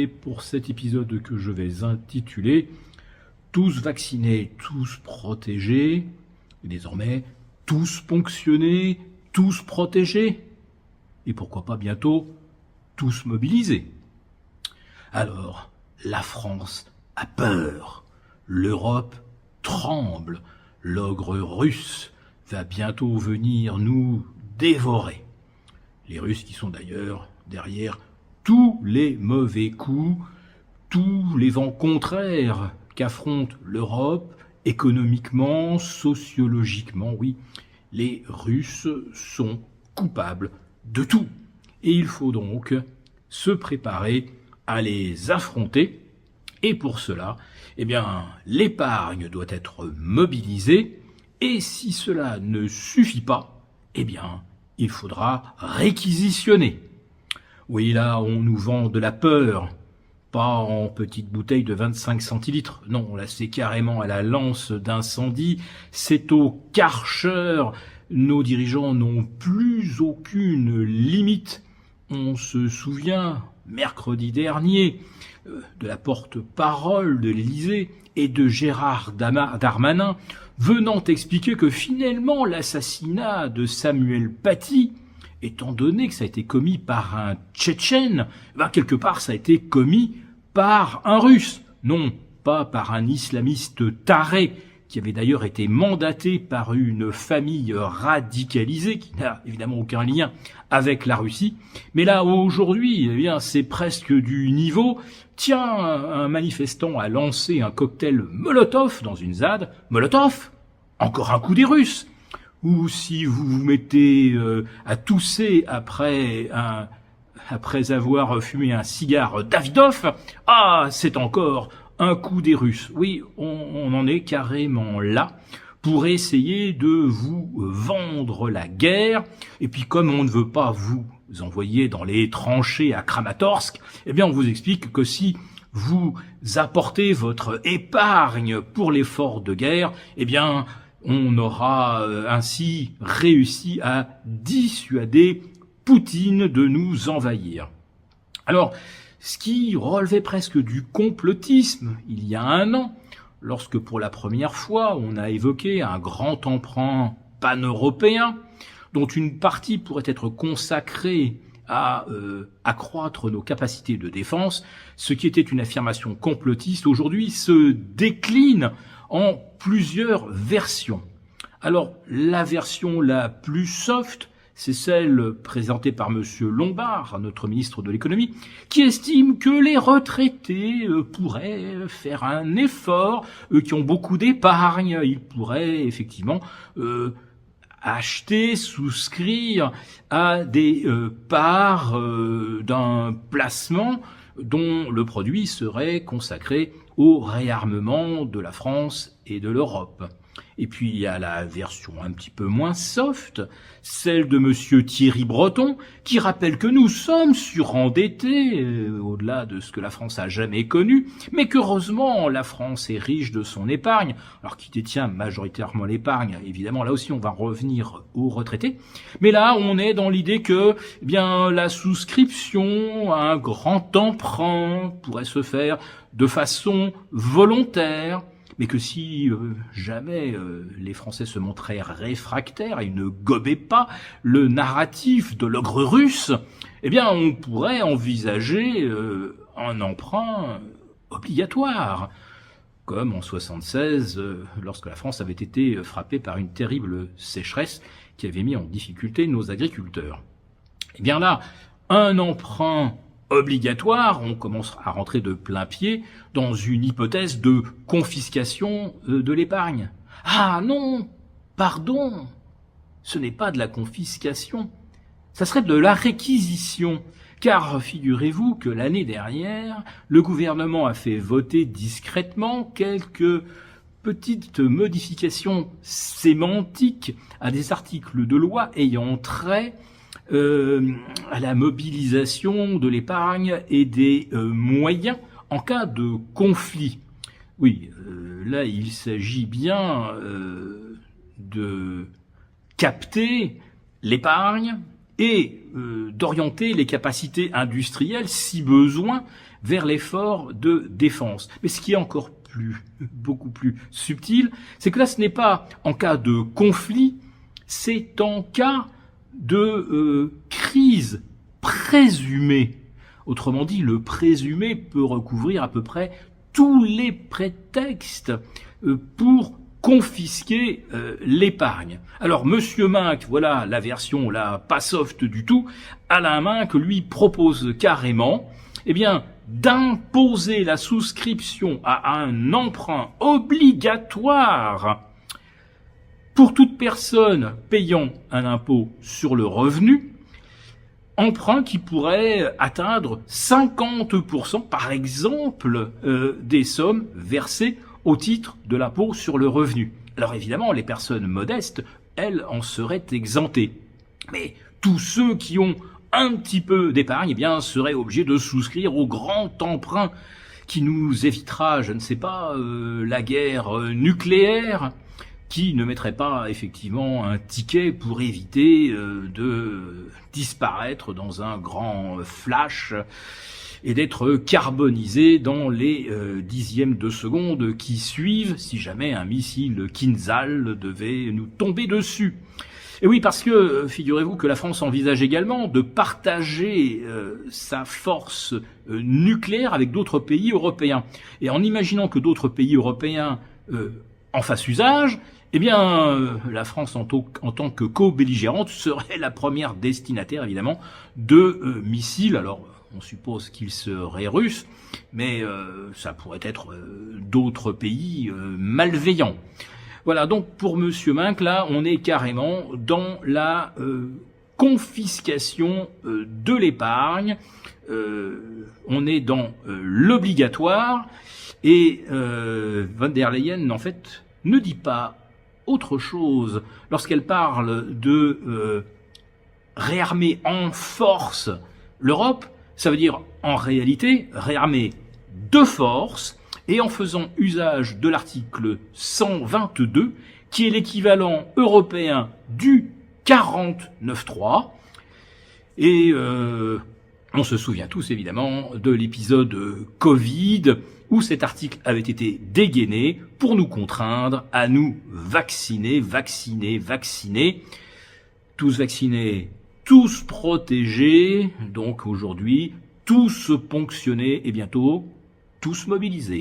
Et pour cet épisode que je vais intituler « Tous vaccinés, tous protégés », et désormais « Tous ponctionnés, tous protégés », et pourquoi pas bientôt « Tous mobilisés ». Alors, la France a peur, l'Europe tremble, l'ogre russe va bientôt venir nous dévorer. Les Russes qui sont d'ailleurs derrière tous les mauvais coups, tous les vents contraires qu'affronte l'Europe, économiquement, sociologiquement, oui. Les Russes sont coupables de tout. Et il faut donc se préparer à les affronter. Et pour cela, l'épargne doit être mobilisée. Et si cela ne suffit pas, il faudra réquisitionner. Oui, là, on nous vend de la peur, pas en petites bouteilles de 25 centilitres. Non, là, c'est carrément à la lance d'incendie, c'est au Karcher. Nos dirigeants n'ont plus aucune limite. On se souvient, mercredi dernier, de la porte-parole de l'Élysée et de Gérard Darmanin venant expliquer que finalement l'assassinat de Samuel Paty, étant donné que ça a été commis par un Tchétchène, quelque part ça a été commis par un Russe, non pas par un islamiste taré, qui avait d'ailleurs été mandaté par une famille radicalisée, qui n'a évidemment aucun lien avec la Russie. Mais là, aujourd'hui, c'est presque du niveau. Tiens, un manifestant a lancé un cocktail Molotov dans une ZAD. Molotov, encore un coup des Russes. Ou si vous vous mettez à tousser après avoir fumé un cigare Davidoff, c'est encore un coup des Russes. Oui, on en est carrément là pour essayer de vous vendre la guerre. Et puis comme on ne veut pas vous envoyer dans les tranchées à Kramatorsk, on vous explique que si vous apportez votre épargne pour l'effort de guerre, on aura ainsi réussi à dissuader Poutine de nous envahir. Alors, ce qui relevait presque du complotisme il y a un an, lorsque pour la première fois on a évoqué un grand emprunt pan-européen, dont une partie pourrait être consacrée à accroître nos capacités de défense, ce qui était une affirmation complotiste, aujourd'hui se décline en plusieurs versions. Alors, la version la plus soft, c'est celle présentée par Monsieur Lombard, notre ministre de l'économie, qui estime que les retraités pourraient faire un effort, eux qui ont beaucoup d'épargne, ils pourraient effectivement acheter, souscrire à des parts d'un placement dont le produit serait consacré au réarmement de la France et de l'Europe. Et puis il y a la version un petit peu moins soft, celle de Monsieur Thierry Breton, qui rappelle que nous sommes surendettés, au-delà de ce que la France a jamais connu, mais qu'heureusement la France est riche de son épargne, alors qui détient majoritairement l'épargne, évidemment là aussi on va revenir aux retraités, mais là on est dans l'idée que la souscription à un grand emprunt pourrait se faire de façon volontaire, mais que si jamais les Français se montraient réfractaires et ne gobaient pas le narratif de l'ogre russe, on pourrait envisager un emprunt obligatoire, comme en 1976, lorsque la France avait été frappée par une terrible sécheresse qui avait mis en difficulté nos agriculteurs. Là, un emprunt obligatoire, on commence à rentrer de plein pied dans une hypothèse de confiscation de l'épargne. Ah non, pardon, ce n'est pas de la confiscation, ça serait de la réquisition. Car figurez-vous que l'année dernière, le gouvernement a fait voter discrètement quelques petites modifications sémantiques à des articles de loi ayant trait à la mobilisation de l'épargne et des moyens en cas de conflit. Oui, là il s'agit bien de capter l'épargne et d'orienter les capacités industrielles, si besoin, vers l'effort de défense. Mais ce qui est encore beaucoup plus subtil, c'est que là, ce n'est pas en cas de conflit, c'est en cas de crise présumée. Autrement dit, le présumé peut recouvrir à peu près tous les prétextes pour confisquer l'épargne. Alors, Monsieur Minck, voilà la version pas soft du tout, Alain Minck lui propose carrément, d'imposer la souscription à un emprunt obligatoire pour toute personne payant un impôt sur le revenu, emprunt qui pourrait atteindre 50%, par exemple, des sommes versées au titre de l'impôt sur le revenu. Alors évidemment, les personnes modestes, elles, en seraient exemptées. Mais tous ceux qui ont un petit peu d'épargne, seraient obligés de souscrire au grand emprunt qui nous évitera, je ne sais pas, la guerre nucléaire, qui ne mettrait pas effectivement un ticket pour éviter de disparaître dans un grand flash et d'être carbonisé dans les dixièmes de seconde qui suivent si jamais un missile Kinzhal devait nous tomber dessus. Et oui, parce que figurez-vous que la France envisage également de partager sa force nucléaire avec d'autres pays européens. Et en imaginant que d'autres pays européens en fassent usage, la France en tant que co-belligérante serait la première destinataire évidemment de missiles. Alors on suppose qu'ils seraient russes, mais ça pourrait être d'autres pays malveillants. Voilà, donc pour Monsieur Minck, là, on est carrément dans la confiscation de l'épargne, on est dans l'obligatoire, et von der Leyen, en fait, ne dit pas autre chose lorsqu'elle parle de réarmer en force l'Europe. Ça veut dire, en réalité, réarmer de force, et en faisant usage de l'article 122, qui est l'équivalent européen du 49.3. Et on se souvient tous évidemment de l'épisode Covid, où cet article avait été dégainé pour nous contraindre à nous vacciner. Tous vaccinés, tous protégés, donc aujourd'hui, tous ponctionnés et bientôt tous mobilisés.